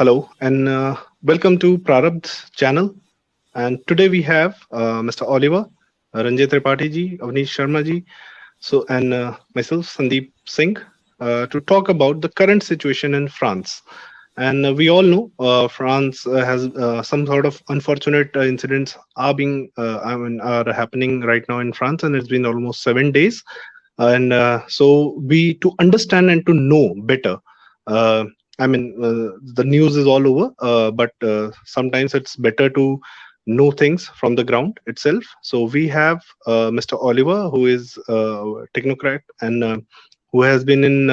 Hello and welcome to Prarabdh's channel. And today we have Mr. Oliver, Ranjit Tripathi ji, Avnish Sharma ji, and myself, Sandeep Singh, to talk about the current situation in France. And we all know France has some sort of unfortunate incidents are happening right now in France, and it's been almost 7 days. And so we to understand and to know better. Uh, the news is all over, but sometimes it's better to know things from the ground itself. So we have Mr. Oliver, who is a technocrat and who has been in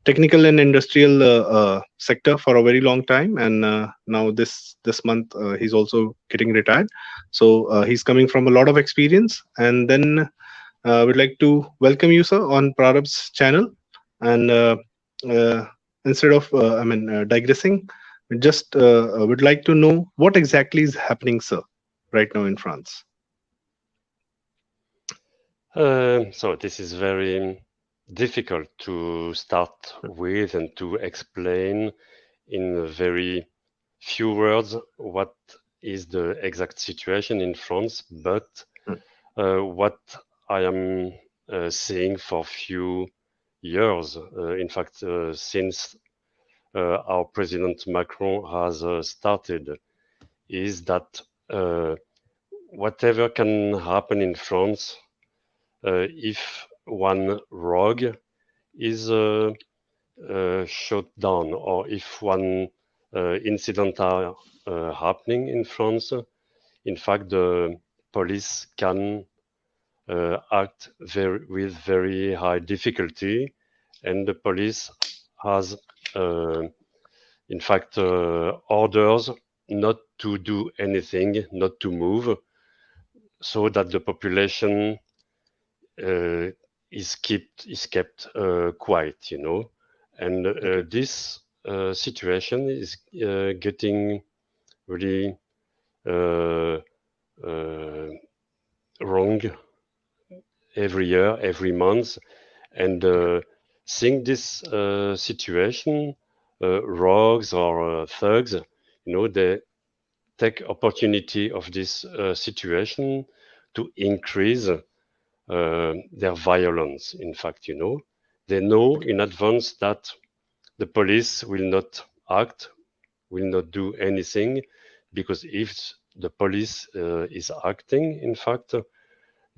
technical and industrial sector for a very long time, and now this month he's also getting retired. So he's coming from a lot of experience, and then we'd like to welcome you, sir, on Prarab's channel. And uh, instead of, digressing, we just would like to know what exactly is happening, sir, right now in France. So this is very difficult to start with and to explain in very few words what is the exact situation in France, but what I am seeing for few years, in fact, since our President Macron has started, is that whatever can happen in France if one rogue is shot down or if one incident are happening in France, in fact, the police can act with very high difficulty, and the police has, in fact, orders not to do anything, not to so that the population is kept quiet, and this situation is getting really wrong every year, every month, and seeing this situation, rogues or thugs, they take opportunity of this situation to increase their violence. In fact, they know in advance that the police will not act, will not do anything, because if the police is acting, in fact,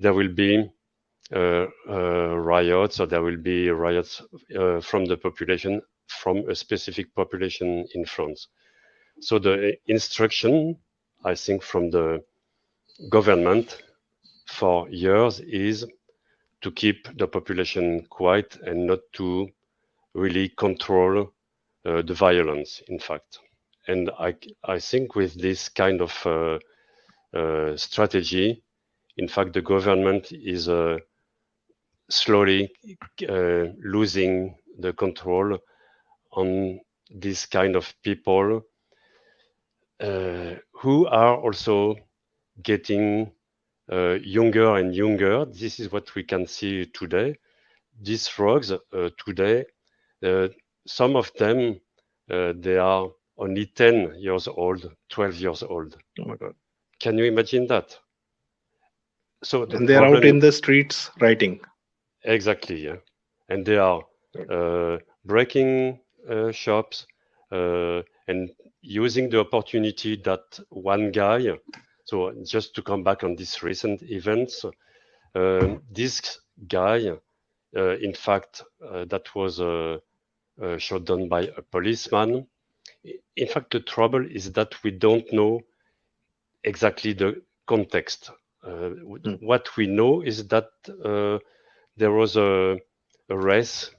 there will be riots, or there will be riots from the population, from a specific population in France. So the instruction, I think, from the government for years is to keep the population quiet and not to really control the violence, in fact. And I think with this kind of strategy, in fact, the government is slowly losing the control on this kind of people who are also getting younger and younger. This is what we can see today. These frogs today, some of them, they are only 10 years old, 12 years old. Oh my God. Can you imagine that? So and they're out in the streets writing. Exactly, yeah. And they are breaking shops and using the opportunity that one guy, so just to come back on these recent events, this guy, in fact, that was shot down by a policeman. In fact, the trouble is that we don't know exactly the context. What we know is that there was a race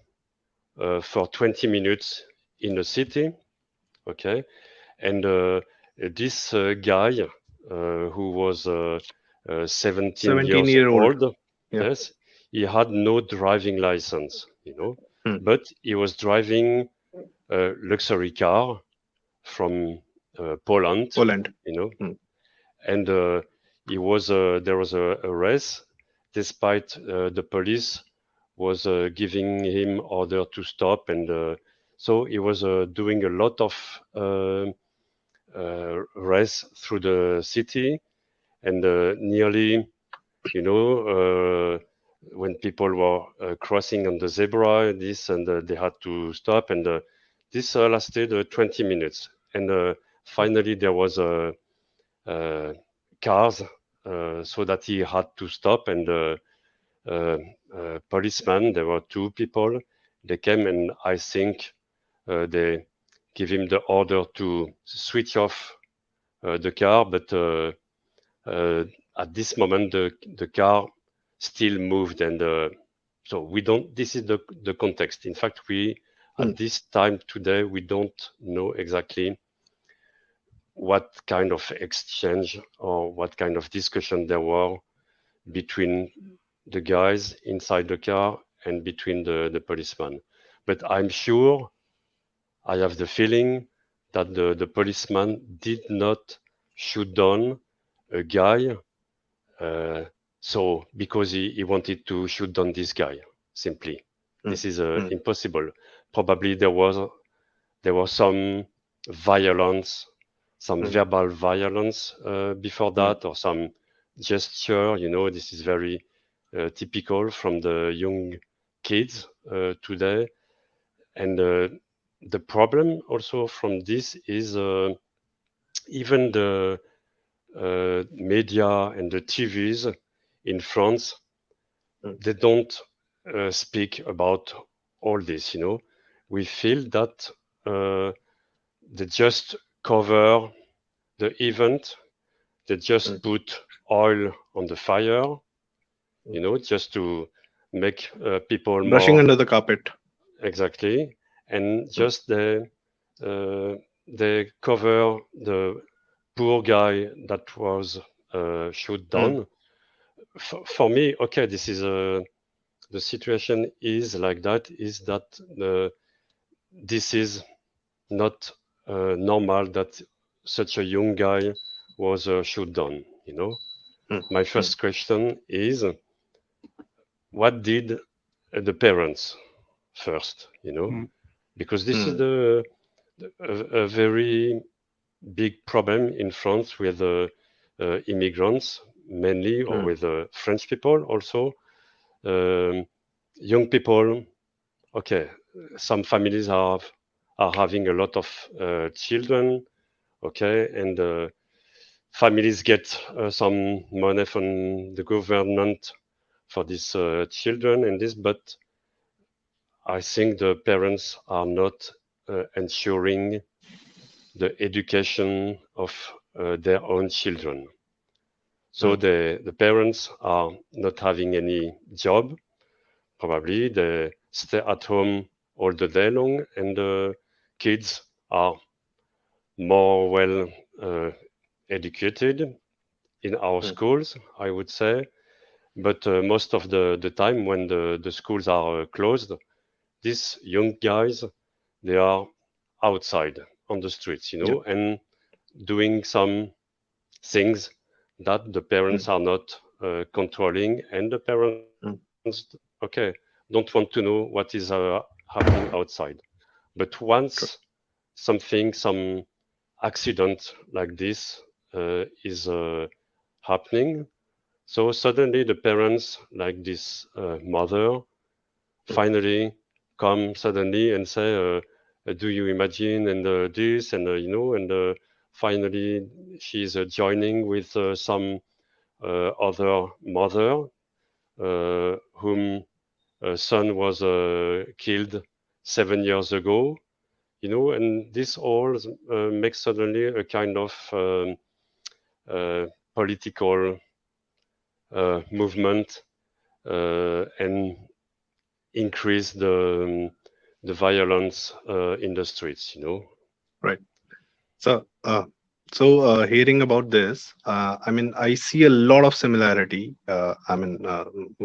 for 20 minutes in a city, okay? And this guy who was 17 years old, Yeah. yes, he had no driving license, but he was driving a luxury car from Poland, and he was there was a race, despite the police was giving him order to stop, and So he was doing a lot of race through the city, and nearly, you know, when people were crossing on the zebra, this, and they had to stop, and this lasted 20 minutes. And finally, there was uh, cars, so that he had to stop, and uh, policemen, there were two people, they came, and I think they give him the order to switch off the car, but uh, at this moment the car still moved, and so we don't. This is the context. In fact, we at mm, this time today we don't know exactly what kind of exchange or what kind of discussion there were between the guys inside the car and between the policeman. But I'm sure, I have the feeling that the policeman did not shoot down a guy, uh, so because he wanted to shoot down this guy, simply. mm, This is mm, impossible. Probably there was some violence, some mm, verbal violence before mm, that, or some gesture. This is very typical from the young kids today. And the problem also from this is even the media and the TVs in France, mm, they don't speak about all this. We feel that uh, they just cover the event, they mm, just put oil on the fire, mm. just to make people Brushing more. under the carpet. Exactly, and Mm, just they cover the poor guy that was shot mm, down. For me, okay, this is the situation is like that. Is that this is not normal that such a young guy was shot down. mm, My mm, first question is, what did the parents first? Mm. Because this is mm, a very big problem in France with immigrants mainly, or mm, with French people also. Um, Young people, okay, some families are having a lot of children, okay, and families get some money from the government for these children and this, but I think the parents are not ensuring the education of their own children. So mm, the parents are not having any job. Probably they stay at home all the day long, and the kids are more well uh, educated in our mm, schools, I would say. But most of the time when the schools are closed, these young guys, they are outside on the streets, yeah, and doing some things that the mm, parents are not controlling, and the parents, mm, okay, don't want to know what is happening outside. But once true. some accident like this is happening, so suddenly the parents, like this mother, Mm, finally come suddenly and say, "Do you imagine?" and this, and and finally she's joining with some other mother whom son was killed 7 years ago. And this all makes suddenly a kind of political movement, and increase the violence in the streets. right. So, hearing about this, I mean, I see a lot of similarity. I mean,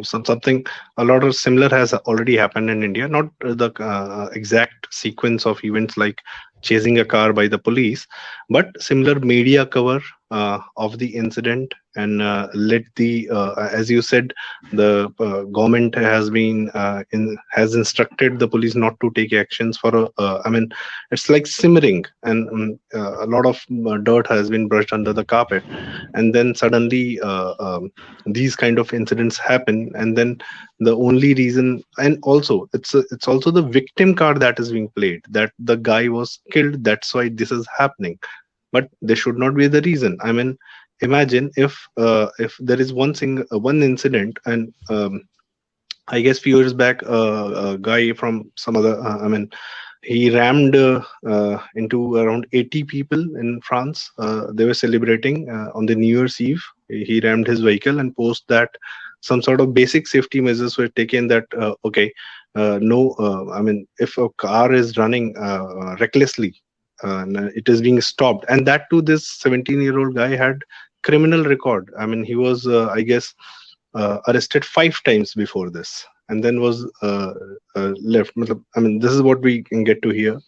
something a lot of similar has already happened in India. Not the exact sequence of events like chasing a car by the police, but similar media cover of the incident, and let the as you said, the government has instructed the police not to take actions for I mean, it's like simmering, and a lot of dirt has been brushed under the carpet, and then suddenly these kind of incidents happen, and then the only reason, and also it's also the victim card that is being played, that the guy was killed, that's why this is happening. But this should not be the reason. I mean, imagine if there is one incident, and I guess few years back, a guy from some other, I mean, he rammed into around 80 people in France. They were celebrating on the New Year's Eve. He rammed his vehicle, and post that some sort of basic safety measures were taken, that okay, no, I mean, if a car is running recklessly, and it is being stopped, and that too, this 17-year-old guy had criminal record. I mean, he was, I guess, arrested 5 times before this, and then was left. I mean, this is what we can get to hear.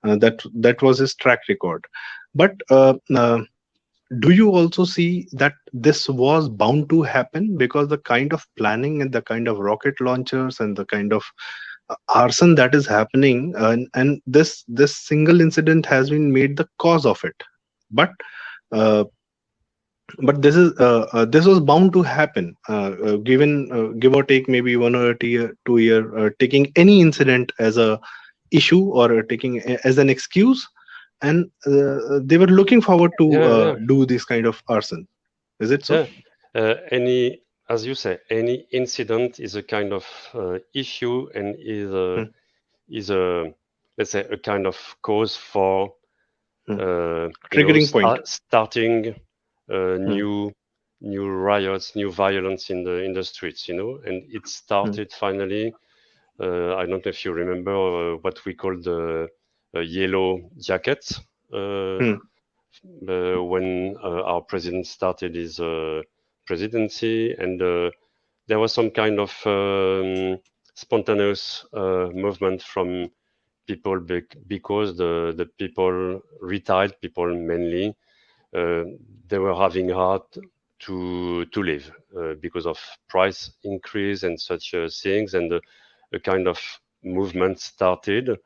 That was his track record. But do you also see that this was bound to happen, because the kind of planning and the kind of rocket launchers and the kind of arson that is happening, and this single incident has been made the cause of it. But uh, this was bound to happen, given give or take maybe 1 or 2 year, taking any incident as a issue, or taking as an excuse, and they were looking forward to Yeah, yeah, do this kind of arson. Is it so? yeah. Any, as you say, any incident is a kind of issue, and Hmm, is a, let's say, a kind of cause for hmm. Triggering point. starting Hmm, new riots, new violence in the streets, and it hmm, started finally. I don't know if you remember what we call the yellow jackets. Uh, hmm, when our president started his presidency, and there was some kind of spontaneous movement from people because the people, retired people mainly, uh, they were having hard to live because of price increase and such things, and a kind of movement started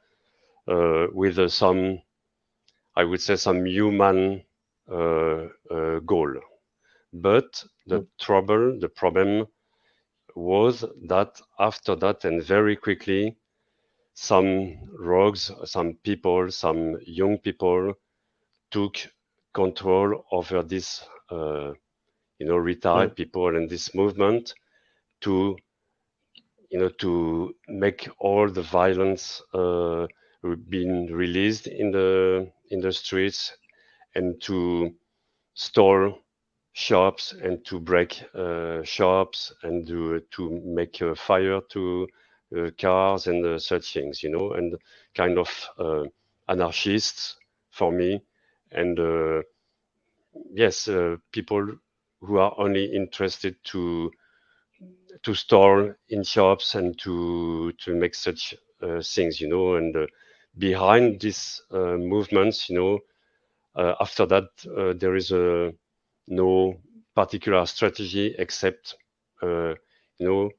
with some, I would say, some human goal. But hmm, the problem was that after that, and very quickly, some rogues, some people, some young people took control over this, hmm, retired people and this movement to, to make all the violence being released in the streets, and to store shops, and to break shops, and to make fire to cars and such things, and kind of anarchists for me. And yes, people who are only interested to store in shops and to make such things, and behind these movements, after that, there is no particular strategy except, uh, you know,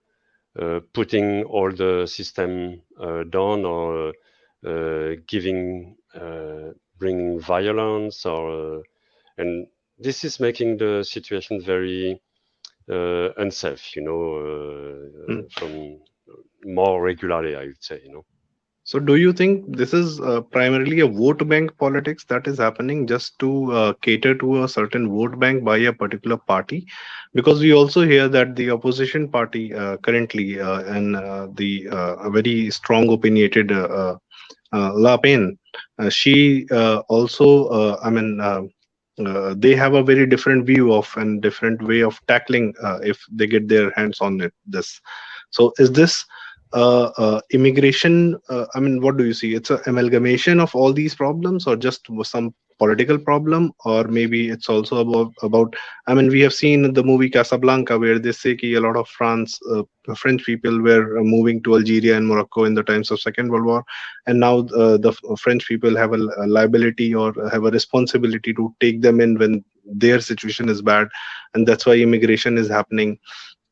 putting all the system down, or bringing violence, or and this is making the situation very unsafe, hmm. from more regularly, I would say, So, do you think this is primarily a vote bank politics that is happening, just to cater to a certain vote bank by a particular party? Because we also hear that the opposition party currently, and the a very strong opinionated La Pen, she also, I mean, they have a very different view of and different way of tackling if they get their hands on this. So, is this immigration? I mean, what do you see? It's an amalgamation of all these problems, or just some political problem, or maybe it's also about. I mean, we have seen the movie Casablanca, where they say that a lot of French people were moving to Algeria and Morocco in the times of Second World War, and now the French people have a liability, or have a responsibility to take them in when their situation is bad, and that's why immigration is happening.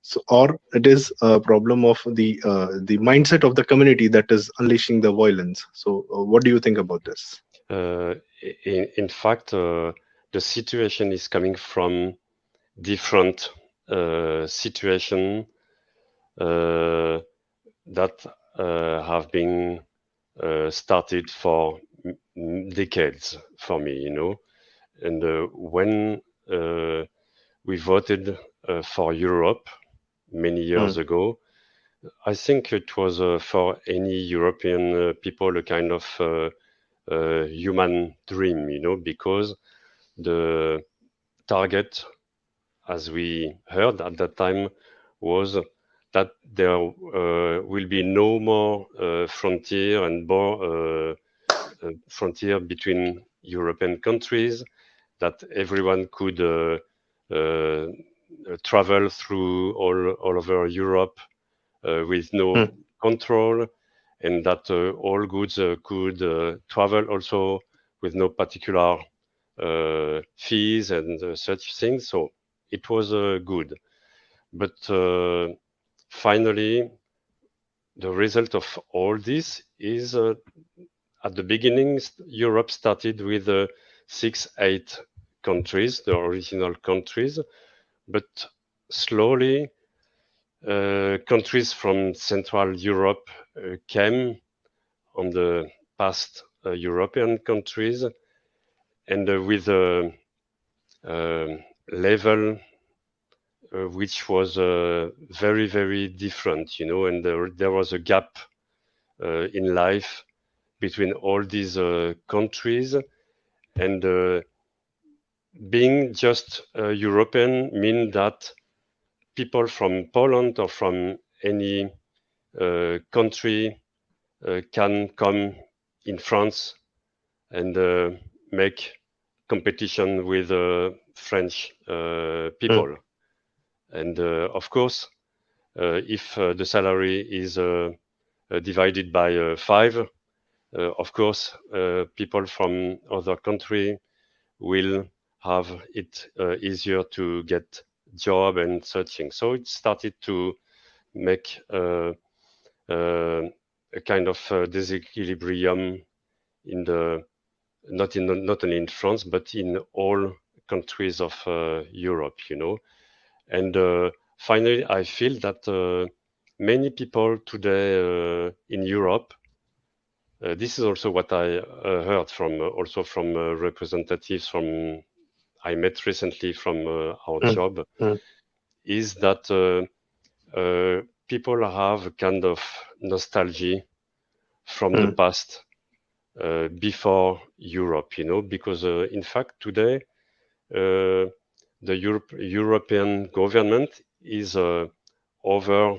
So, or it is a problem of the mindset of the community that is unleashing the violence. So what do you think about this? Uh, in fact, the situation is coming from different situation uh, that have been started for decades for me, you know. And when we voted for Europe many years Mm, ago, I think it was for any European people a kind of human dream, you know, because the target, as we heard at that time, was that there will be no more frontier and frontier between European countries, that everyone could uh, travel through all over Europe with no mm, control, and that all goods could travel also with no particular fees and such things. So it was good. But finally, the result of all this is at the beginning, Europe started with 8 countries, the original countries, but slowly countries from Central Europe came on the past European countries, and with a level which was very, very different, you know, and there was a gap in life between all these countries. And being just European mean that people from Poland or from any country can come in France and make competition with French mm, people. And of course, if the salary is divided by five, of course, people from other country will have it easier to get job and such things. So it started to make a kind of disequilibrium in the not only in France but in all countries of Europe, you know. And finally, I feel that many people today in Europe. This is also what I heard from also from representatives from I met recently from our mm, job, mm, is that people have a kind of nostalgia from the mm, past before Europe, you know, because in fact today the European government is over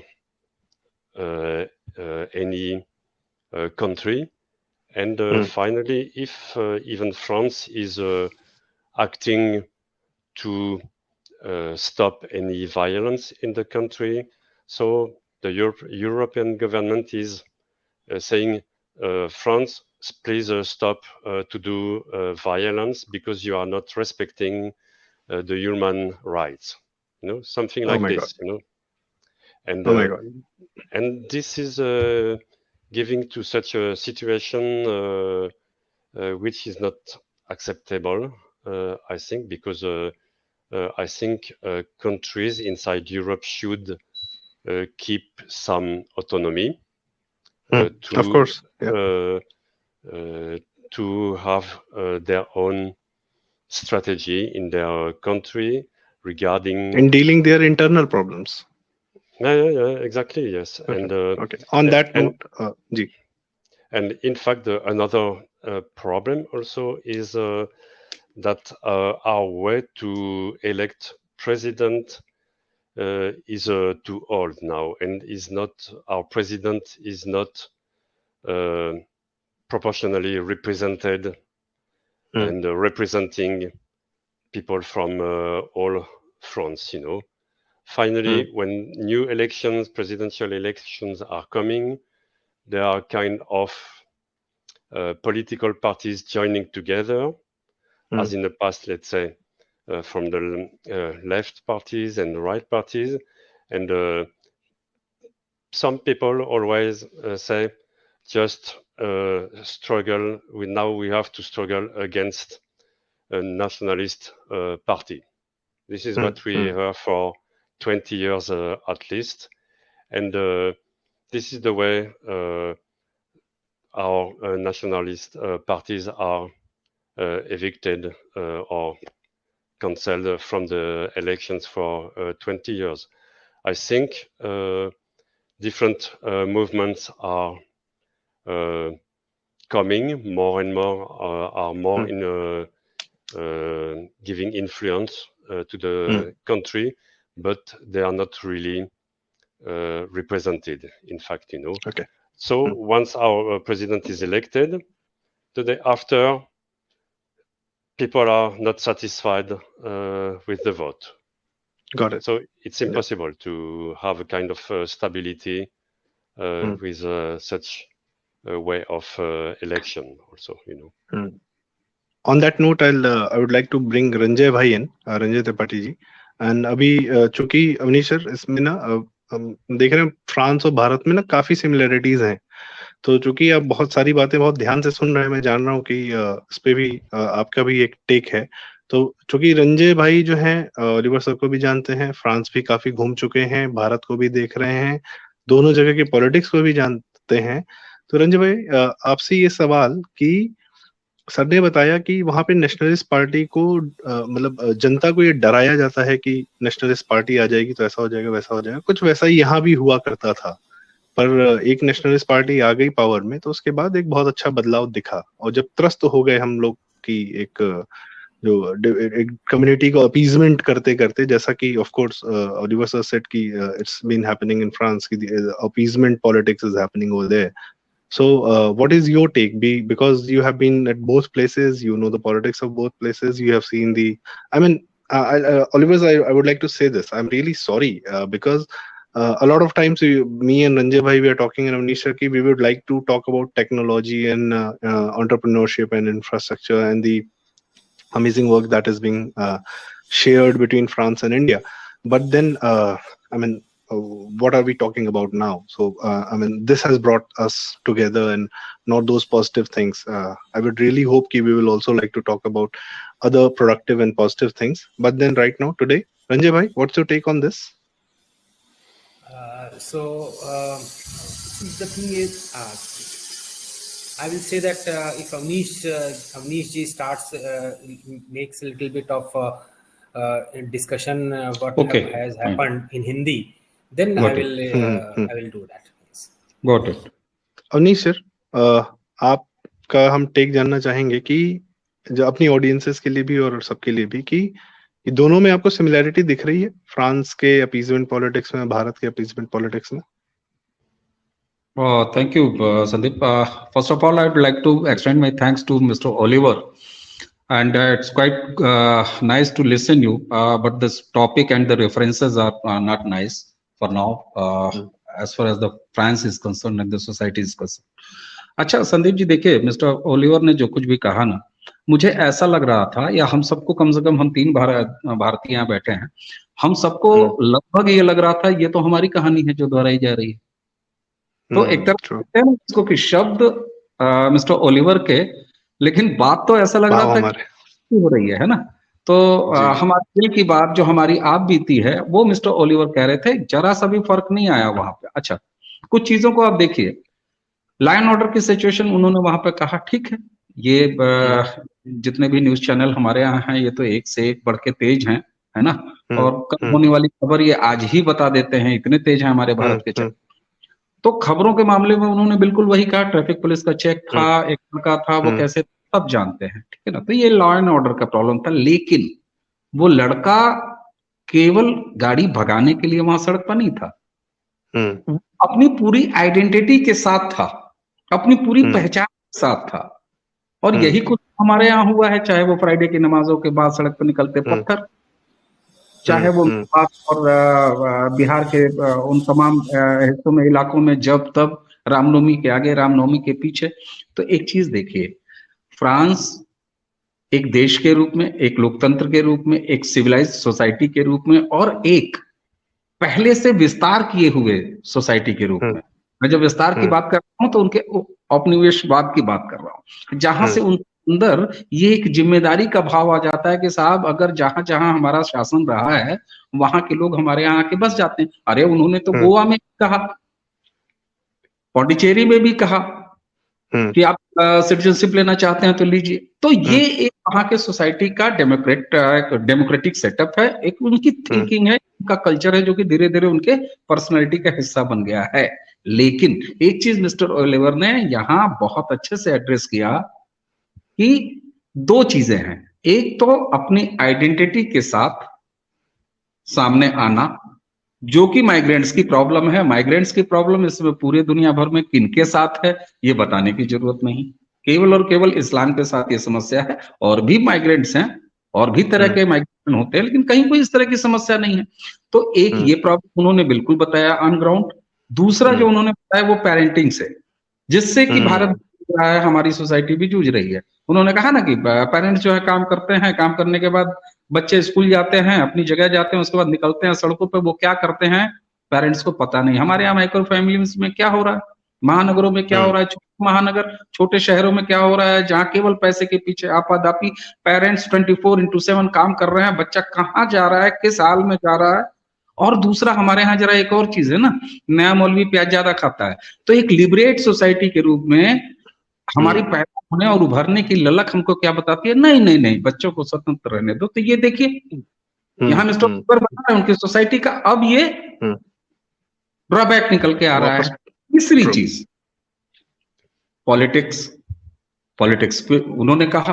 any country. And mm, finally, if even France is acting to stop any violence in the country, so the European government is saying, France, please stop to do violence because you are not respecting the human rights. You know, something oh like my God, this. You know, and oh my God. this is giving to such a situation which is not acceptable, I think, because I think countries inside Europe should keep some autonomy Mm, of to course, yeah. uh, have their own strategy in their country regarding. In dealing their internal problems. Yeah, yeah, yeah, exactly, yes. Okay, And okay. On that and note, Ji. in fact, another problem also is that our way to elect president is too old now, and is not our president is not uh, proportionally represented Mm, and representing people from all fronts. You know, mm, finally, when new elections, presidential elections are coming, there are kind of political parties joining together, mm, as in the past, let's say, from the left parties and the right parties. And some people always say, just struggle. Now we have to struggle against a nationalist party. This is what we heard for 20 years at least. And this is the way our nationalist parties are evicted or cancelled from the elections for 20 years. I think different movements are coming more and more, are more in giving influence to the country, but they are not really represented, in fact, you know. Okay. So once our president is elected, the day after, people are not satisfied with the vote. Got it. So it's impossible to have a kind of stability with such a way of election also, you know. On that note, I would like to bring Ranjay Bhai in, Ranjay Tripathi ji. And अभी चूंकि Awanish sir इसमें ना हम देख रहे हैं France और भारत में ना काफी सिमिलरिटीज हैं, तो चूंकि आप बहुत सारी बातें बहुत ध्यान से सुन रहे हैं, मैं जान रहा हूँ कि इस पे भी आपका भी एक टेक है। तो चूंकि रंजय भाई जो हैं ओलिवर सर को भी जानते हैं, फ्रांस भी काफी घूम चुके हैं, भारत को भी देख रहे हैं, दोनों जगह के पॉलिटिक्स को भी जानते हैं, तो रंजय भाई आपसे ये सवाल कि सर ने बताया कि वहां पे नेशनलिस्ट पार्टी को मतलब जनता को ये डराया जाता है कि नेशनलिस्ट पार्टी आ जाएगी तो ऐसा हो जाएगा वैसा हो जाएगा, कुछ वैसा ही यहाँ भी हुआ करता था। पर एक नेशनलिस्ट पार्टी आ गई पावर में तो उसके बाद एक बहुत अच्छा बदलाव दिखा, और जब त्रस्त हो गए हम लोग की एक जो एक कम्युनिटी को अपीजमेंट करते करते, जैसा कि of course Oliver sir said कि it's been happening in France की appeasement politics is happening over there. So, what is your take? Because you have been at both places, you know the politics of both places. You have seen the. I mean, Oliver, I would like to say this. I'm really sorry because a lot of times me and Ranjay bhai, we are talking in Amnisha ki we would like to talk about technology and entrepreneurship and infrastructure and the amazing work that is being shared between France and India. But then, I mean, what are we talking about now? So I mean, this has brought us together and not those positive things. I would really hope we will also like to talk about other productive and positive things, but then right now today, Ranjay bhai, what's your take on this? The thing is, I will say that if Avnish ji starts makes a little bit of discussion what has happened in Hindi, then I will do that. Got it. Avnish sir, आपका हम take जानना चाहेंगे कि जो अपनी audiences के लिए भी और सबके लिए भी, कि ये दोनों में आपको सिमिलैरिटी दिख रही है, फ्रांस के अपीजमेंट पॉलिटिक्स में, भारत के अपीजमेंट पॉलिटिक्स में? Thank you, Sandeep. First of all, I would like to extend my thanks to Mr. Oliver. And it's quite nice to listen you, but this topic and the references are not nice for now, as far as the France is concerned and the society is concerned. अच्छा संदीप जी, देखिए mister Oliver ने जो कुछ भी कहा ना, मुझे ऐसा लग रहा था, या हम सबको, कम से कम हम 3 भारतीय यहाँ बैठे हैं, हम सबको लगभग ये लग रहा था ये तो हमारी कहानी है जो दोहराई जा रही है। तो एक तरह से इसको कि शब्द मिस्टर ओलिवर के, लेकिन बात तो ऐसा लग रहा था कि हो रही है ना। तो हमारे दिल की बात जो हमारी आप बीती है वो मिस्टर ओलिवर कह रहे थे, जरा सा भी फर्क नहीं आया वहां पे। अच्छा, कुछ चीजों को आप देखिए, लाइन ऑर्डर की सिचुएशन उन्होंने वहां पे कहा, ठीक है, ये जितने भी न्यूज चैनल हमारे यहाँ हैं ये तो एक से एक बढ़ के तेज हैं, है ना, और कल होने वाली खबर ये आज ही बता देते हैं, इतने तेज हैं हमारे भारत के चैनल। तो खबरों के मामले में उन्होंने बिल्कुल वही कहा, ट्रैफिक पुलिस का चेक था, एक लड़का था, वो कैसे, सब जानते हैं, ठीक है ना। तो ये लॉ एंड ऑर्डर का प्रॉब्लम था, लेकिन वो लड़का केवल गाड़ी भगाने के लिए वहां सड़क पर नहीं था, अपनी पूरी आइडेंटिटी के साथ था, अपनी पूरी पहचान के साथ था। और यही कुछ हमारे यहाँ हुआ है, चाहे वो फ्राइडे की नमाजों के बाद सड़क पर निकलते पत्थर, चाहे वो और बिहार के उन तमाम हिस्सों में, इलाकों में जब तब रामनवमी के आगे, रामनवमी के पीछे। तो एक चीज देखिए, फ्रांस एक देश के रूप में, एक लोकतंत्र के रूप में, एक सिविलाइज्ड सोसाइटी के रूप में, और एक पहले से विस्तार किए हुए सोसाइटी के रूप में। मैं जब विस्तार की बात कर रहा हूं तो उनके औपनिवेशवाद की बात कर रहा हूं, जहां से उन अंदर ये एक जिम्मेदारी का भाव आ जाता है कि साहब अगर जहां जहां हमारा शासन रहा है वहां के लोग हमारे यहाँ आके बस जाते हैं। अरे उन्होंने तो गोवा में कहा, पौंडीचेरी में भी कहा कि आप सिटीजनशिप लेना चाहते हैं तो लीजिए। तो ये एक वहां के सोसाइटी का डेमोक्रेटिक सेटअप है, एक उनकी थिंकिंग है, उनका कल्चर है, जो कि धीरे धीरे उनके पर्सनैलिटी का हिस्सा बन गया है। लेकिन एक चीज मिस्टर ओलिवर ने यहाँ बहुत अच्छे से एड्रेस किया कि दो चीजें हैं। एक तो अपनी आइडेंटिटी के साथ सामने आना, जो कि माइग्रेंट्स की प्रॉब्लम है। माइग्रेंट्स की प्रॉब्लम इसमें पूरे दुनिया भर में किनके साथ है ये बताने की जरूरत नहीं, केवल और केवल इस्लाम के साथ ये समस्या है। और भी माइग्रेंट्स हैं, और भी तरह के माइग्रेशन होते हैं, लेकिन कहीं कोई इस तरह की समस्या नहीं है। तो एक ये प्रॉब्लम उन्होंने बिल्कुल बताया ऑन ग्राउंड। दूसरा जो उन्होंने बताया वो पेरेंटिंग से, जिससे कि भारत जूझ रहा है, हमारी सोसाइटी भी जूझ रही है। उन्होंने कहा ना कि पेरेंट्स जो है काम करते हैं, काम करने के बाद बच्चे स्कूल जाते हैं, अपनी जगह जाते हैं, उसके बाद निकलते हैं सड़कों पे, वो क्या करते हैं पेरेंट्स को पता नहीं। हमारे यहाँ माइक्रो फैमिलीज में क्या हो रहा है, महानगरों में क्या हो रहा है, छोटे महानगर छोटे शहरों में क्या हो रहा है, जहाँ केवल पैसे के पीछे आपादापी पेरेंट्स 24/7 काम कर रहे हैं। बच्चा कहाँ जा रहा है, किस हाल में जा रहा है। और दूसरा हमारे यहाँ जरा एक और चीज है ना, नया मौलवी प्याज ज्यादा खाता है। तो एक लिबरेट सोसाइटी के रूप में हमारी पैदा होने और उभरने की ललक हमको क्या बताती है, नहीं नहीं नहीं, बच्चों को स्वतंत्र रहने दो। तो ये देखिए यहाँ मिस्टर ऊपर बता रहे हैं उनकी सोसाइटी का, अब ये ड्रॉबैक निकल के आ रहा है। तीसरी चीज पॉलिटिक्स। पॉलिटिक्स पे उन्होंने कहा,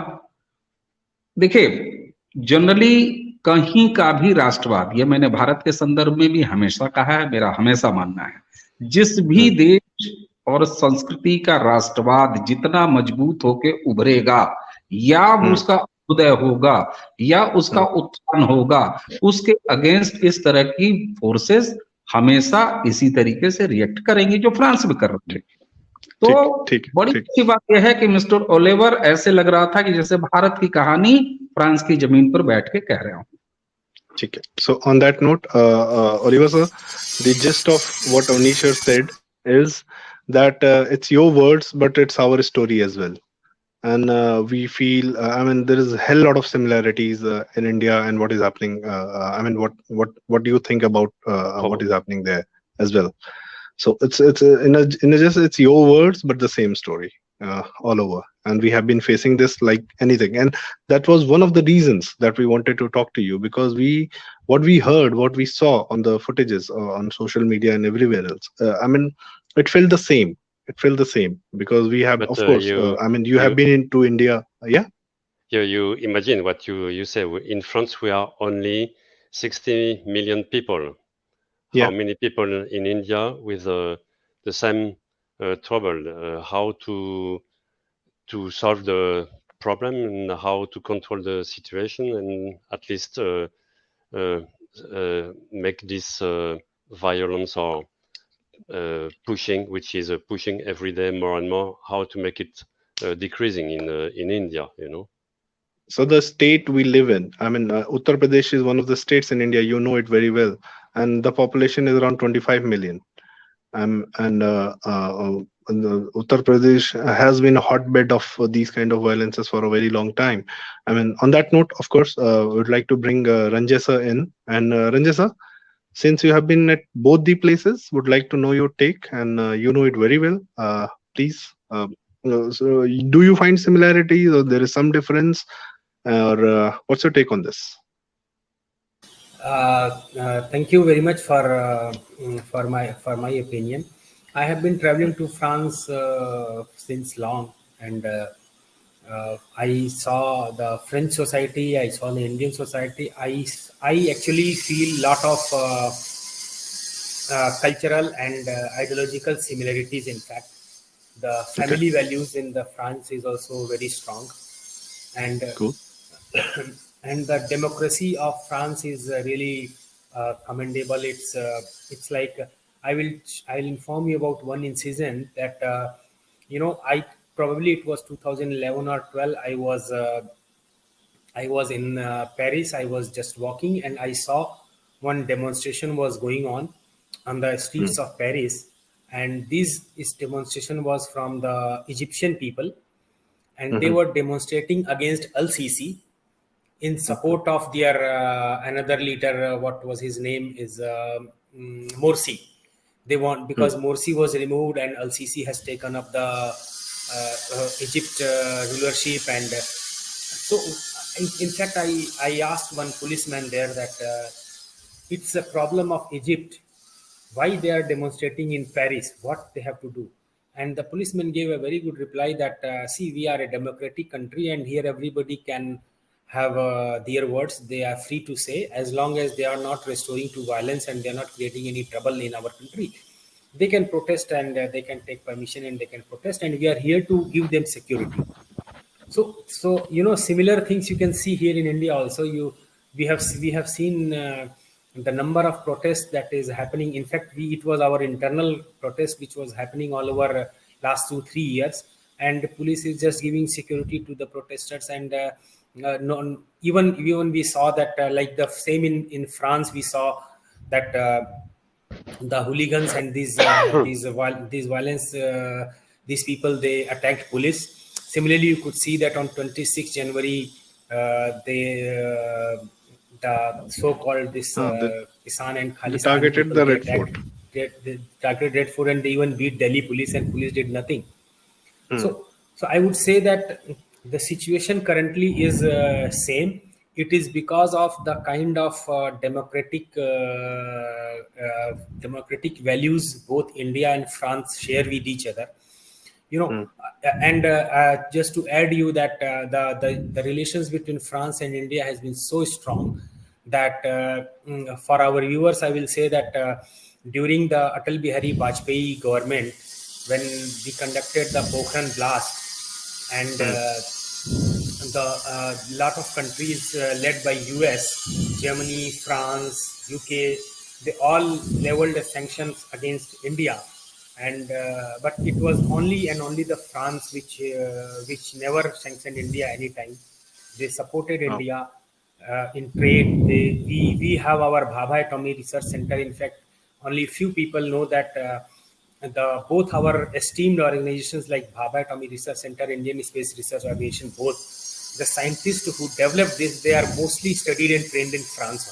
देखिए जनरली कहीं का भी राष्ट्रवाद, ये मैंने भारत के संदर्भ में भी हमेशा कहा है, मेरा हमेशा मानना है, जिस भी देश और संस्कृति का राष्ट्रवाद जितना मजबूत होके उभरेगा, या उसका उदय होगा, या उसका उत्थान होगा, उसके अगेंस्ट इस तरह की फोर्सेस हमेशा इसी तरीके से रिएक्ट करेंगी, जो फ्रांस में कर रहे थे। तो बड़ी अच्छी बात यह है कि मिस्टर ओलिवर ऐसे लग रहा था कि जैसे भारत की कहानी फ्रांस की जमीन पर बैठ के कह रहे हो। ठीक है। So on that note, Oliver sir, the gist of what Avnish sir said is that it's your words, but it's our story as well. And we feel, I mean, there is a hell lot of similarities in India and what is happening. I mean, what do you think about what is happening there as well? So it's it's your words, but the same story all over. And we have been facing this like anything. And that was one of the reasons that we wanted to talk to you, because what we heard, what we saw on the footages on social media and everywhere else, I mean, it felt the same. It felt the same because we have, of course, I mean, you have been into India. Yeah. You imagine what you say. In France, we are only 60 million people. How many people in India with the same trouble? How to solve the problem and how to control the situation, and at least make this violence or pushing, which is pushing every day more and more, how to make it decreasing in India, you know. So the state we live in, I mean, Uttar Pradesh is one of the states in India. You know it very well, and the population is around 25 million. And Uttar Pradesh has been a hotbed of these kind of violences for a very long time. I mean, on that note, of course, we would like to bring Ranjay sir in. And Ranjay sir, since you have been at both the places, would like to know your take, and you know it very well. Please, so do you find similarities, or there is some difference, or what's your take on this? Thank you very much for my opinion. I have been traveling to France since long, and I saw the French society. I saw the Indian society. I actually feel lot of cultural and ideological similarities. In fact, the family values in the France is also very strong, and Cool. and the democracy of France is really commendable. It's like I'll inform you about one incident that I probably it was 2011 or 12. I was I was in Paris. I was just walking and I saw one demonstration was going on the streets of Paris. And this demonstration was from the Egyptian people, and they were demonstrating against Al-Sisi in support of their another leader. What was his name? Is Morsi. They want, because Morsi was removed and Al-Sisi has taken up the Egypt rulership. And so, in fact, I asked one policeman there that it's a problem of Egypt, why they are demonstrating in Paris, what they have to do. And the policeman gave a very good reply that, see, we are a democratic country and here everybody can have their words. They are free to say, as long as they are not restoring to violence and they are not creating any trouble in our country. They can protest and they can take permission and they can protest, and we are here to give them security. So similar things you can see here in India also. We have seen the number of protests that is happening. In fact, it was our internal protest which was happening all over last 2-3 years, and the police is just giving security to the protesters. And no, even we saw that like the same in France, we saw that the hooligans and these violence, these people, they attacked police. Similarly, you could see that on 26 January, the so-called this Kisan and Khalistan targeted people, the Red Fort. they targeted Red Fort, and they even beat Delhi police, and police did nothing. So I would say that the situation currently is same. It is because of the kind of democratic values both India and France share with each other. And just to add you that the relations between France and India has been so strong that for our viewers, I will say that during the Atal Bihari Vajpayee government, when we conducted the Pokhran blast, and the lot of countries led by US, Germany, France, UK, they all leveled sanctions against India. And but it was only the France which never sanctioned India anytime. They supported India in trade. We have our Bhabha Atomic Research Center. In fact, only few people know that both our esteemed organizations like Bhabha Atomic Research Center, Indian Space Research Organization, both the scientists who developed this, they are mostly studied and trained in France.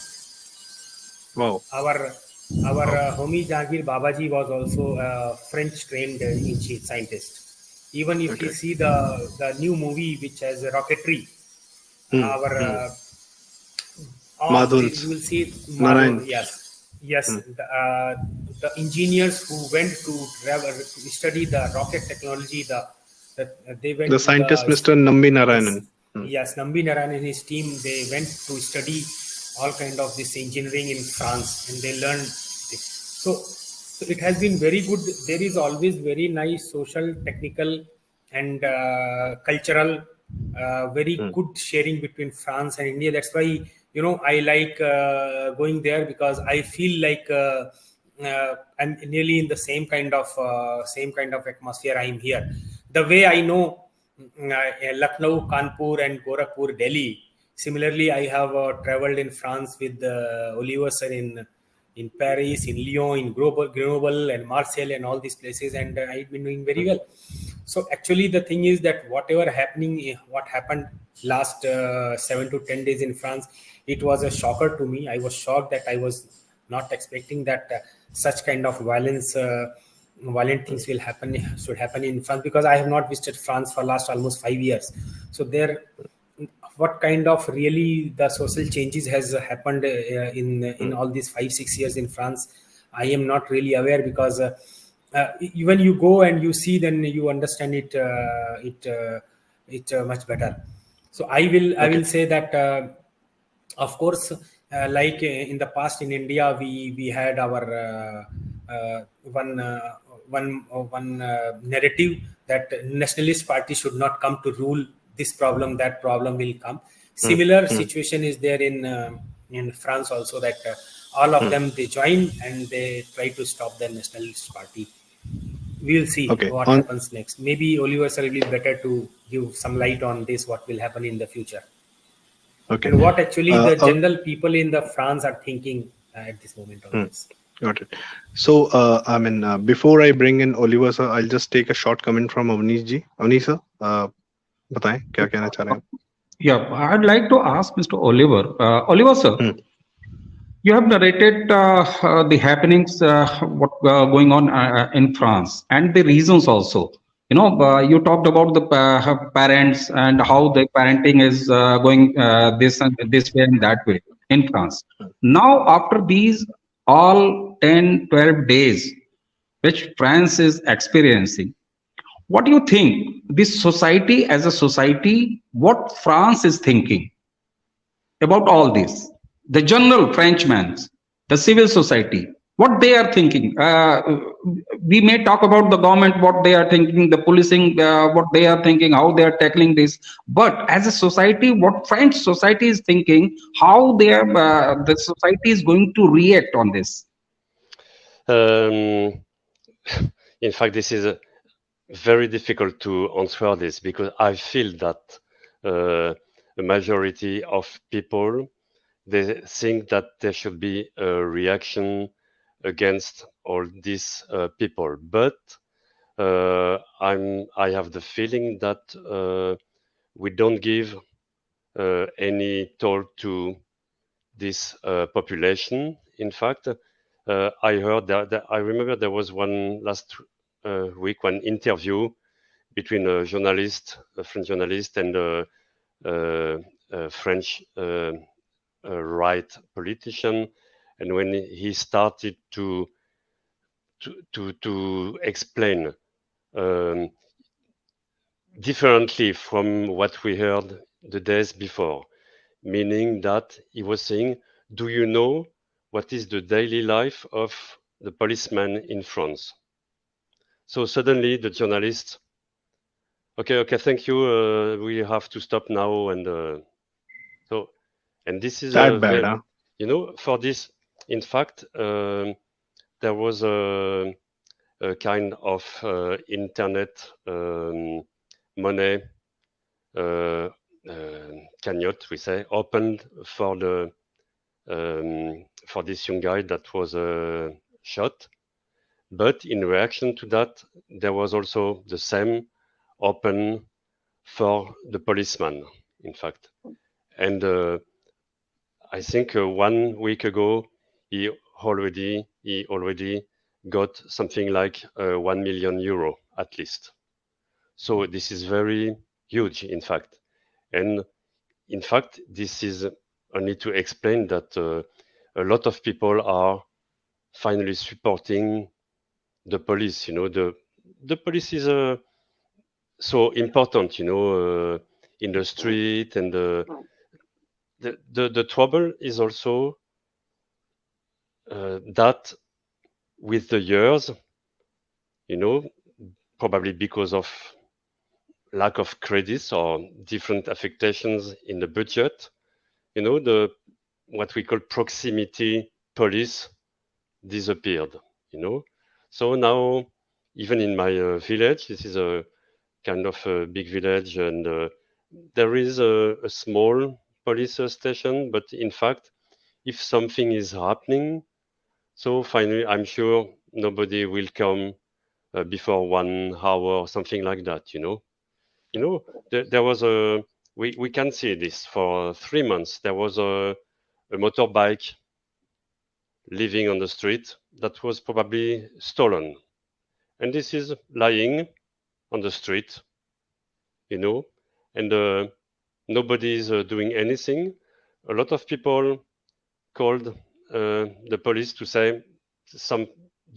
Wow. Our homie Jahangir Babaji was also a French trained scientist. Even if you see the new movie which has rocketry, you will see Madhun. Yes. The engineers who went to study the rocket technology, they went. The scientist, Mr. Nambi Narayanan. Yes, Nambi Narayanan and his team, they went to study all kind of this engineering in France, and they learned it. So it has been very good. There is always very nice social, technical, and cultural, very good sharing between France and India. That's why I like going there, because I feel like I'm nearly in the same kind of atmosphere. I'm here. The way I know Lucknow, Kanpur, and Gorakhpur, Delhi. Similarly, I have traveled in France with Olivier sir in Paris, in Lyon, in Grenoble, and Marseille, and all these places, and I've been doing very well. So actually, the thing is that what happened last 7 to 10 days in France, it was a shocker to me. I was shocked that I was not expecting that such kind of violent things should happen in France, because I have not visited France for last almost 5 years. So what kind of really the social changes has happened in all these 5-6 years in France, I am not really aware, because when you go and you see, then you understand it much better. So I will say that of course, like in the past in India, we had our one narrative that nationalist party should not come to rule. This problem, that problem will come. Similar situation is there in France also, that all of them, they join and they try to stop the nationalist party. We will see what happens next. Maybe Olivier sir will be better to give some light on this, what will happen in the future. Okay. And what actually the Uh, general people in the France are thinking at this moment on this. Got it. So, before I bring in Oliver sir, I'll just take a short comment from Avnish ji. Avnish sir, बताएं क्या कहना चाह रहे हैं आप? Yeah, I'd like to ask Mr. Oliver. Oliver, sir, you have narrated the happenings, what going on in France, and the reasons also. You talked about the parents and how the parenting is going this and this way and that way in France. Now, after these all 10, 12 days, which France is experiencing, what do you think this society as a society, what France is thinking about all this? The general Frenchman, the civil society, what they are thinking. We may talk about the government, what they are thinking, the policing, what they are thinking, how they are tackling this. But as a society, what French society is thinking, how they are, the society is going to react on this. In fact, this is very difficult to answer this because I feel that a majority of people, they think that there should be a reaction against all these people. But I have the feeling that we don't give any toll to this population. In fact, I heard that I remember there was one last week, one interview between a journalist, a French journalist, and a French right politician. And when he started to explain um, differently from what we heard the days before, meaning that he was saying, do you know what is the daily life of the policeman in France? So suddenly the journalist, okay, thank you, we have to stop now. And this is a That bad, very, huh? for this, in fact, there was a kind of internet money cagnotte, we say, opened for the for this young guy that was shot. But in reaction to that, there was also the same open for the policeman, in fact. And I think 1 week ago, he already got something like 1 million euro at least. So this is very huge, in fact. And in fact, this is only to explain that a lot of people are finally supporting the police. The police is so important, in the street, and the trouble is also that with the years, probably because of lack of credits or different affectations in the budget, the what we call proximity police disappeared. So now, even in my village, this is a kind of a big village, and there is a small police station, but in fact, if something is happening, so finally, I'm sure nobody will come before 1 hour or something like that. There was we can see this for 3 months. There was a motorbike living on the street that was probably stolen, and this is lying on the street, and nobody is doing anything. A lot of people called the police to say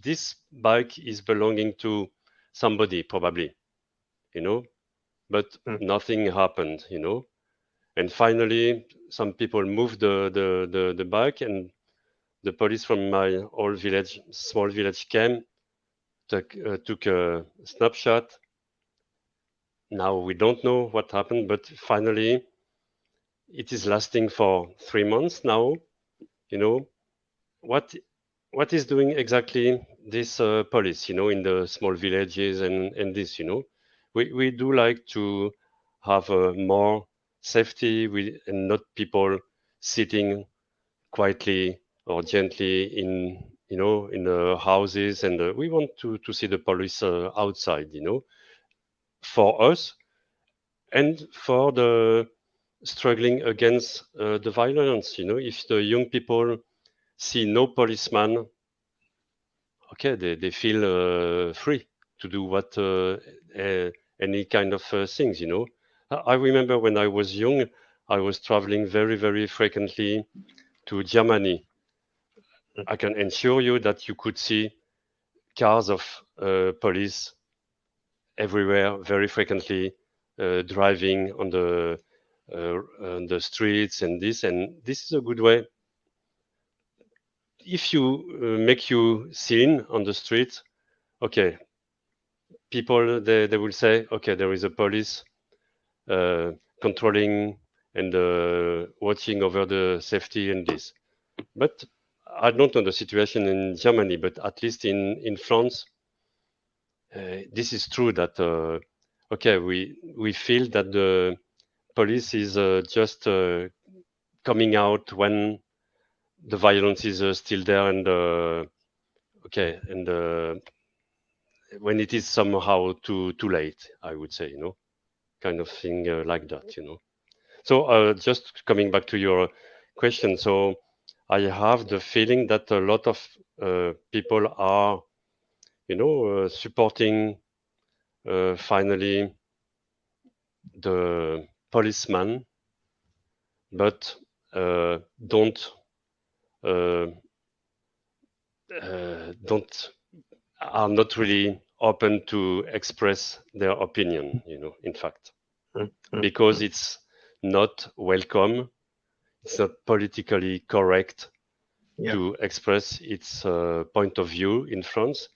this bike is belonging to somebody probably, but nothing happened, and finally some people moved the bike, and the police from my old village, small village, came, took a snapshot. Now we don't know what happened, but finally it is lasting for 3 months now. What is doing exactly this police, in the small villages, and this, we do like to have a more safety and not people sitting quietly or gently in in the houses, and we want to see the police outside, for us and for the struggling against the violence. If the young people see no policeman, okay, they feel free to do what any kind of things. I remember when I was young, I was traveling very, very frequently to Germany. I can assure you that you could see cars of police everywhere very frequently, driving on the streets, and this is a good way. If you make you seen on the street, okay, people they will say, okay, there is a police uh, controlling and watching over the safety and this. But I don't know the situation in Germany, but at least in France, this is true that okay, we feel that the police is just coming out when the violence is still there, and okay, and when it is somehow too late, I would say, kind of thing like that, So just coming back to your question, so I have the feeling that a lot of people are, supporting finally the policeman, but don't uh, don't are not really open to express their opinion. In fact, because it's not welcome, it's not politically correct to express its point of view in France,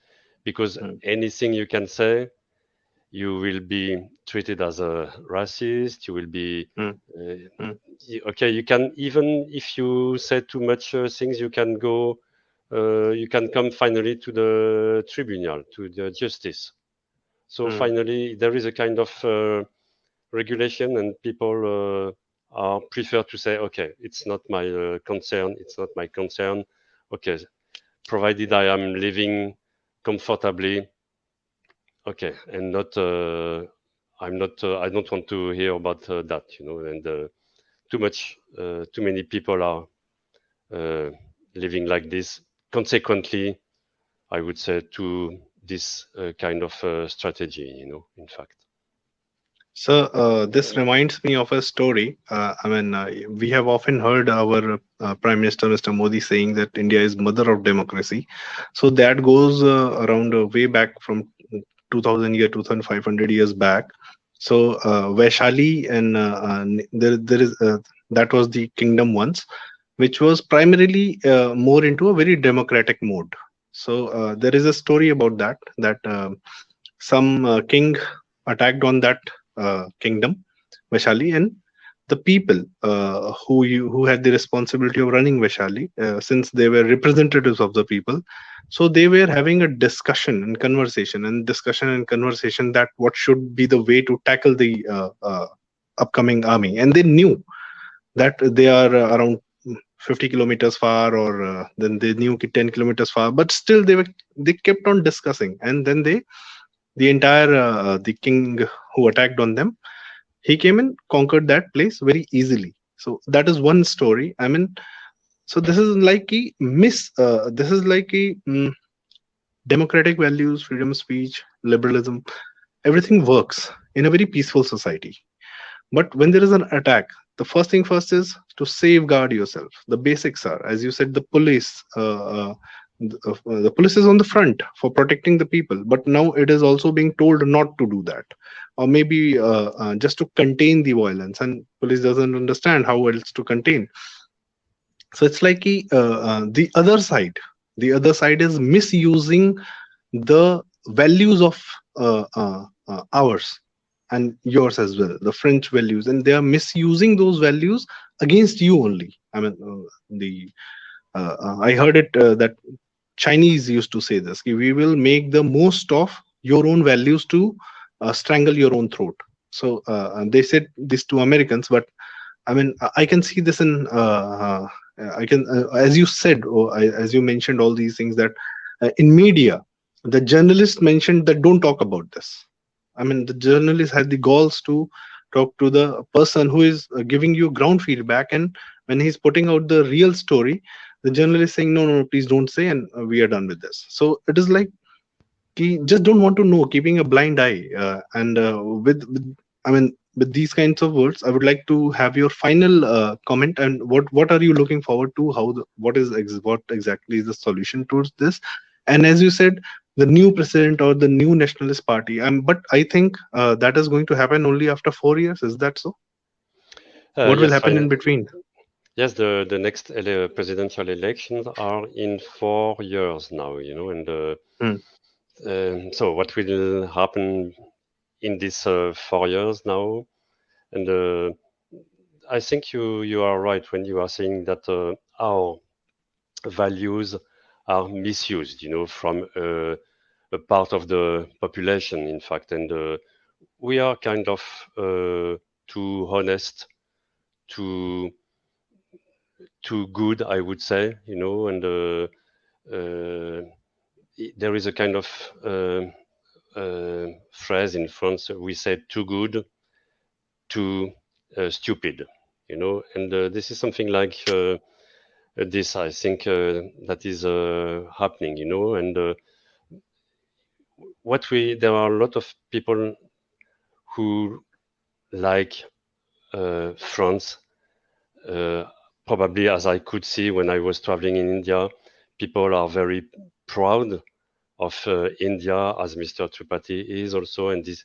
because anything you can say, you will be treated as a racist. You will be okay. You can, even if you say too much things, you can go. You can come finally to the tribunal, to the justice. So finally, there is a kind of regulation, and people are prefer to say, okay, it's not my concern. It's not my concern. Okay, provided I am living comfortably. Okay, and not I'm not I don't want to hear about that, and too many people are living like this. Consequently, I would say, to this kind of strategy, in fact. So this reminds me of a story. We have often heard our Prime Minister, Mr. Modi, saying that India is mother of democracy. So that goes around way back from 2000 year, 2500 years back. So Vaishali and there is that was the kingdom once, which was primarily more into a very democratic mode. So there is a story about that some king attacked on that kingdom, Vaishali, and the people who had the responsibility of running Vaishali, since they were representatives of the people, so they were having a discussion and conversation that what should be the way to tackle the upcoming army, and they knew that they are around 50 kilometers far, or then they knew 10 kilometers far, but still they kept on discussing, and then the entire the king who attacked on them, he came and conquered that place very easily. So that is one story. So this is like a this is like a democratic values, freedom of speech, liberalism, everything works in a very peaceful society. But when there is an attack, the first thing first is to safeguard yourself. The basics are, as you said, the police. The police is on the front for protecting the people, but now it is also being told not to do that, or maybe just to contain the violence, and police doesn't understand how else to contain. So it's like the other side. The other side is misusing the values of ours and yours as well, the French values, and they are misusing those values against you only. The I heard it that Chinese used to say this: we will make the most of your own values to strangle your own throat. So and they said this to Americans, but I mean, I can see this in I can, as you said, as you mentioned all these things, that in media, the journalist mentioned that don't talk about this. I mean, the journalist had the galls to talk to the person who is giving you ground feedback, and when he's putting out the real story, the journalist saying, no, no, no, please don't say, and we are done with this. So it is like he just don't want to know, keeping a blind eye. And with, I mean, with these kinds of words, I would like to have your final comment, and what are you looking forward to? How what exactly is the solution towards this? And as you said, the new president or the new nationalist party. But I think that is going to happen only after 4 years. Is that so? What will Yes, happen in fine. between? Yes, the next presidential elections are in 4 years now, and Hmm. so what will happen in these 4 years now? And I think you are right when you are saying that our values are misused, from a part of the population, in fact, and we are kind of too honest, too too good, I would say, and there is a kind of phrase in France. We say too good, too stupid, and this is something like this. I think that is happening, and there are a lot of people who like France. Uh, Probably, as I could see when I was traveling in India, people are very proud of India, as Mr. Tripathi is also, and this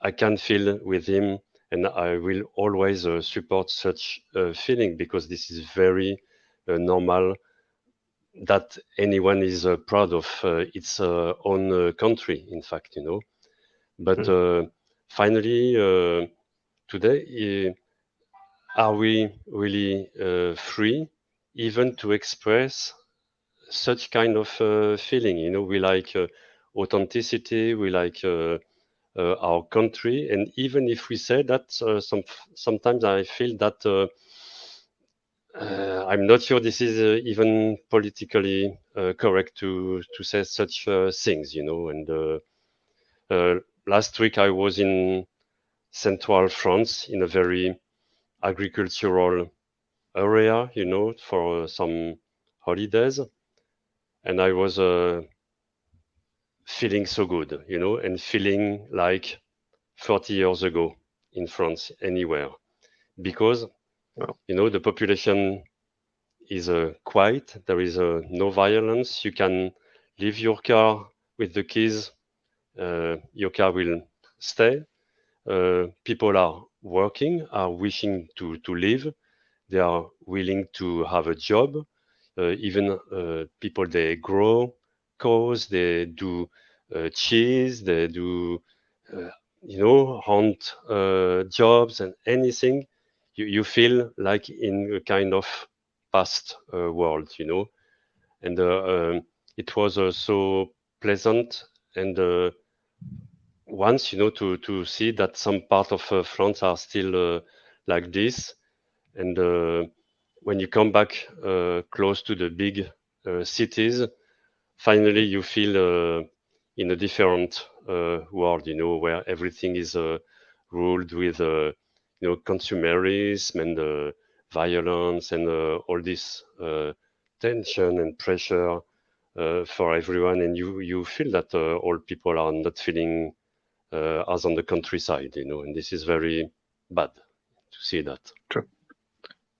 I can feel with him, and I will always support such feeling, because this is very normal that anyone is proud of its own country, in fact, But Hmm. finally, today, are we really free even to express such kind of feeling? We like authenticity, we like our country, and even if we say that, sometimes I feel that I'm not sure this is even politically correct to say such things, And last week I was in central France, in a very agricultural area, for some holidays, and I was feeling so good, and feeling like 40 years ago in France, anywhere, because Well, the population is quiet. There is no violence. You can leave your car with the keys. Your car will stay. People are working, are wishing to live. They are willing to have a job. Even people, they grow cows, they do cheese, they do, uh, hunt jobs and anything. You feel like in a kind of past world, and it was so pleasant. And once, to see that some part of France are still like this, and when you come back close to the big cities, finally you feel in a different world, where everything is ruled with, consumerism and violence and all this tension and pressure for everyone, and you feel that all people are not feeling as on the countryside, and this is very bad to see that.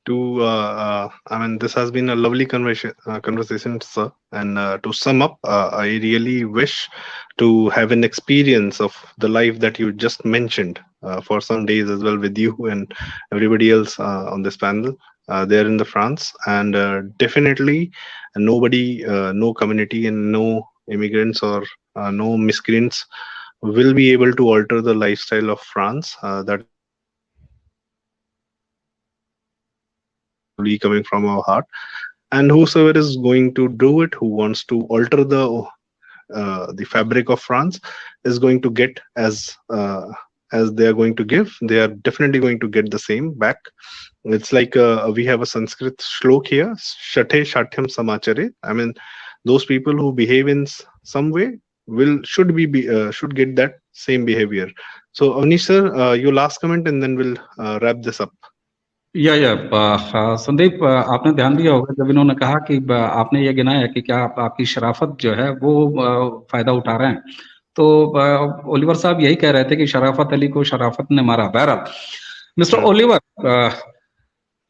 true. I mean, this has been a lovely conversation, sir. And to sum up, I really wish to have an experience of the life that you just mentioned for some days as well, with you and everybody else on this panel there in the France. And definitely, nobody, no community, and no immigrants or no miscreants will be able to alter the lifestyle of France. That is something truly coming from our heart. And whosoever is going to do it, who wants to alter the fabric of France, is going to get as they are going to give, they are definitely going to get the same back. It's like we have a Sanskrit shlok here, Shathe Shatyam Samachare. I mean, those people who behave in some way should get that same behavior. So, Avnish sir, your last comment, and then we'll wrap this up. या संदीप, आपने ध्यान दिया होगा जब इन्होंने कहा कि आपने ये गिनाया कि क्या आपकी शराफत जो है वो फायदा उठा रहे हैं, तो ओलिवर साहब यही कह रहे थे कि शराफत अली को शराफत ने मारा। बहरहाल मिस्टर ओलिवर,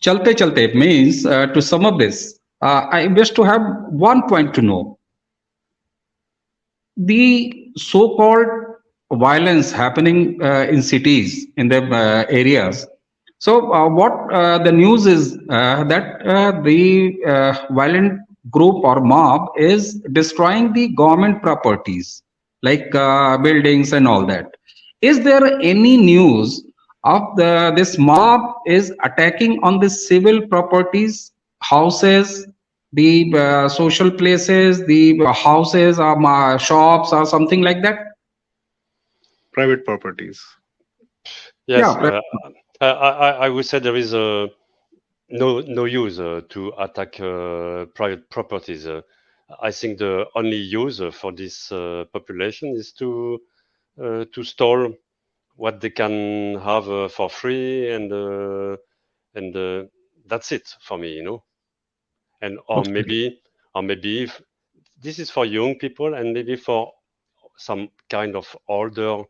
चलते चलते means to sum up this, I wish to have one point to know the so-called violence happening in cities, in the areas. So what the news is that the violent group or mob is destroying the government properties like buildings and all that. Is there any news of this mob is attacking on the civil properties, houses, the social places, the houses or shops or something like that? Private properties. Yes, Yeah, I would say there is no use to attack private properties. I think the only use for this population is to store what they can have for free, and that's it for me, you know. And or maybe if this is for young people, and maybe for some kind of older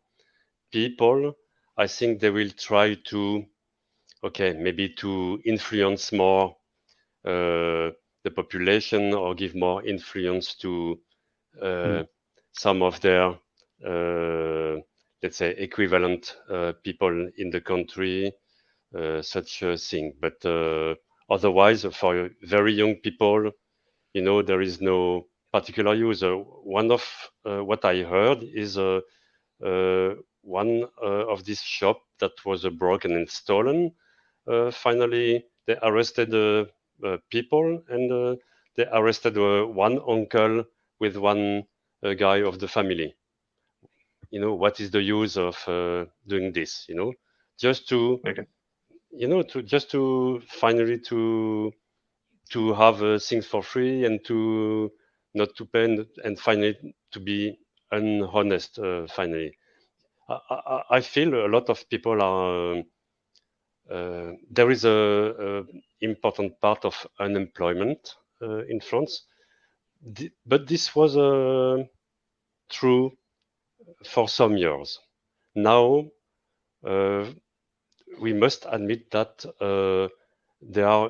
people, I think they will try to, okay, maybe to influence more the population, or give more influence to some of their let's say equivalent people in the country, such a thing. But otherwise, for very young people, you know, there is no particular use. One of what I heard is one of this shop that was broken and stolen. Finally, they arrested people, and they arrested one uncle with one guy of the family. You know, what is the use of doing this? You know, just to, Okay. you know, to just to finally to have things for free, and to not to pay, and finally to be unhonest. Finally, I feel a lot of people are. There is a important part of unemployment in France, but this was true for some years. Now we must admit that there are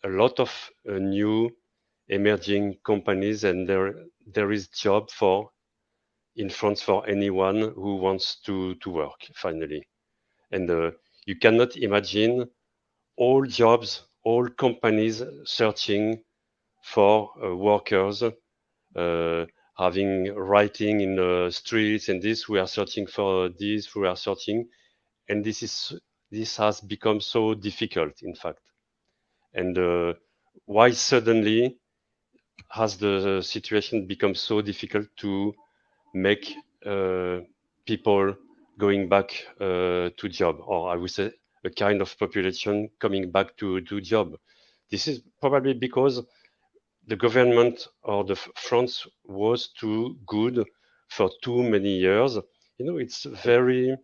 a lot of new emerging companies, and there is job for in France for anyone who wants to work finally. And you cannot imagine all jobs, all companies searching for workers, having writing in the streets, and this we are searching for this, we are searching, and this has become so difficult, in fact. And why suddenly has the situation become so difficult to make people going back to job, or I would say a kind of population coming back to job? This is probably because the government or the France was too good for too many years. You know, it's very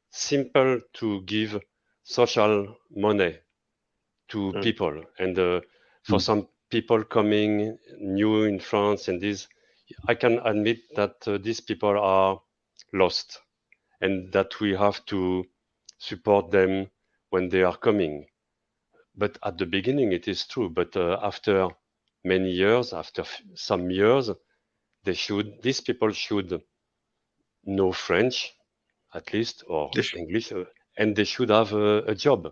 simple to give social money to people, and for some people coming new in France, and this, I can admit that these people are lost, and that we have to support them when they are coming. But at the beginning, it is true. But after many years, after some years, these people should know French, at least, or English, and they should have a job.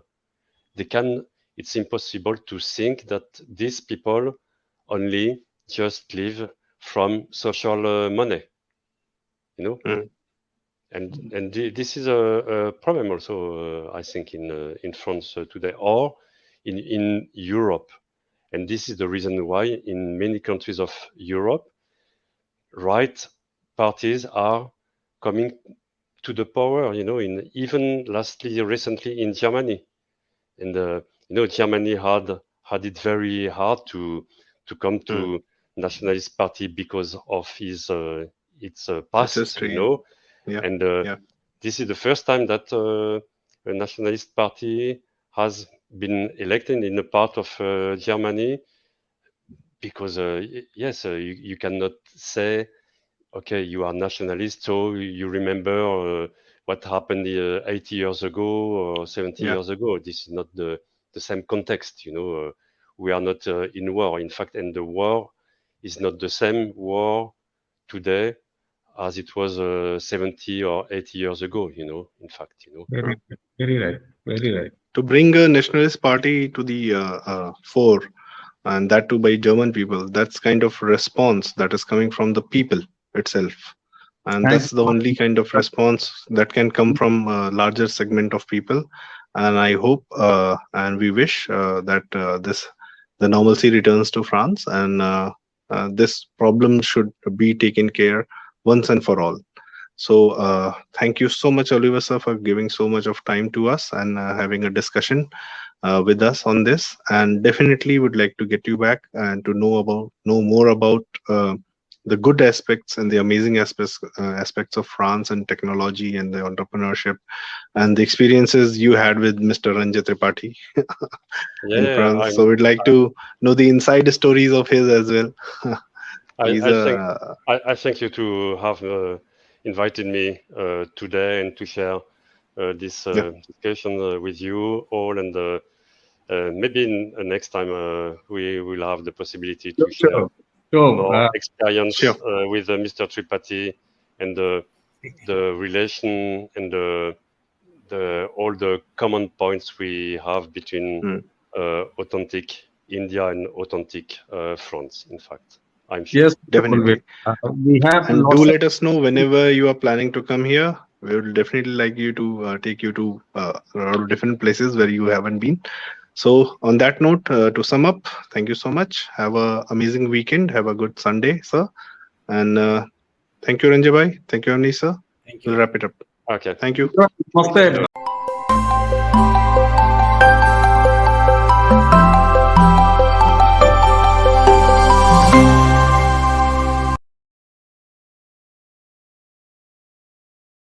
They can. It's impossible to think that these people only just live from social money, you know. And this is a problem also, I think, in France today, or in Europe. And this is the reason why in many countries of Europe, right parties are coming to the power, in even recently in Germany. And Germany had it very hard to come to nationalist party because of its past, history. Yeah. And Yeah. this is the first time that a nationalist party has been elected in a part of Germany, because yes, you cannot say, okay, you are nationalist, so you remember what happened 80 years ago or 70 Yeah. years ago. This is not the same context. We are not in war, in fact, and the war is not the same war today as it was 70 or 80 years ago, in fact. Very, very right. Very right. To bring a nationalist party to the fore, and that too by German people, that's kind of response that is coming from the people itself. And Thanks. that's the only kind of response that can come from a larger segment of people. And I hope and we wish that the normalcy returns to France, and this problem should be taken care once and for all. So thank you so much, Oliver sir, for giving so much of time to us and having a discussion with us on this. And definitely would like to get you back and to know more about the good aspects and the amazing aspects of France and technology and the entrepreneurship and the experiences you had with Mr. Ranjit Tripathi in France. So we'd like to know the inside stories of his as well. I thank you to have invited me today and to share this discussion with you all, and maybe next time we will have the possibility to share more experience with Mr. Tripathi and the relation and all the common points we have between authentic India and authentic France, in fact. I'm sure. Yes, definitely. We have, and do let us know whenever you are planning to come here. We would definitely like you to take you to different places where you haven't been. So on that note, to sum up, thank you so much. Have a amazing weekend. Have a good Sunday, sir. And thank you, Ranjay bhai. Thank you, Avnish sir. Thank you. We'll wrap it up. Okay. Thank you. Namaste.